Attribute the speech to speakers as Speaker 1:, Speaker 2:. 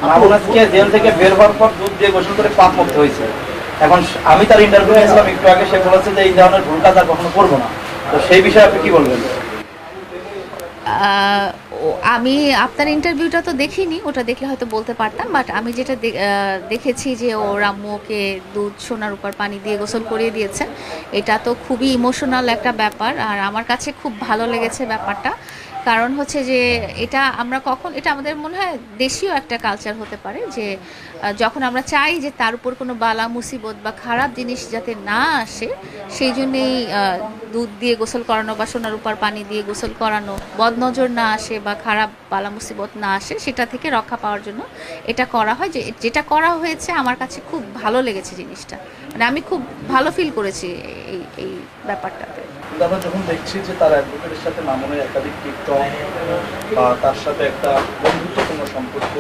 Speaker 1: মামুন আজকে জেল থেকে বের হওয়ার পর দুধ দিয়ে গোসল করে পাপ মুক্ত হয়েছে। এখন আমি তার ইন্টারভিউ নিয়েছিলাম একটু আগে, সে বলেছে যে এই ধরনের ভুল কাজ আর কখনো করবো না। তো সেই বিষয়ে আপনি কি বলবেন?
Speaker 2: আহ, আমি আপনার ইন্টারভিউটা তো দেখিনি, ওটা দেখলে হয়তো বলতে পারতাম, বাট আমি যেটা দেখেছি যে ওর আম্মু ওকে দুধ সোনার উপর পানি দিয়ে গোসল করিয়ে দিয়েছে। এটা তো খুবই ইমোশনাল একটা ব্যাপার, আর আমার কাছে খুব ভালো লেগেছে ব্যাপারটা। কারণ হচ্ছে যে এটা আমাদের মনে হয় দেশীয় একটা কালচার হতে পারে যে যখন আমরা চাই যে তার উপর কোনো বালা মুসিবত বা খারাপ জিনিস যাতে না আসে, সেই জন্যেই দুধ দিয়ে গোসল করানো বা সোনার উপর পানি দিয়ে গোসল করানো, বদনজর না আসে বা খারাপ বালা মুসিবত না আসে সেটা থেকে রক্ষা পাওয়ার জন্য এটা করা হয়। যেটা করা হয়েছে আমার কাছে খুব ভালো লেগেছে জিনিসটা, মানে আমি খুব ভালো ফিল করেছি এই ব্যাপারটাতে।
Speaker 3: আমরা যখন দেখছি যে তার অ্যাডভোকেটের সাথে মামুনের একাধিক টিকটক বা তার সাথে একটা বন্ধুত্বপূর্ণ সম্পর্ক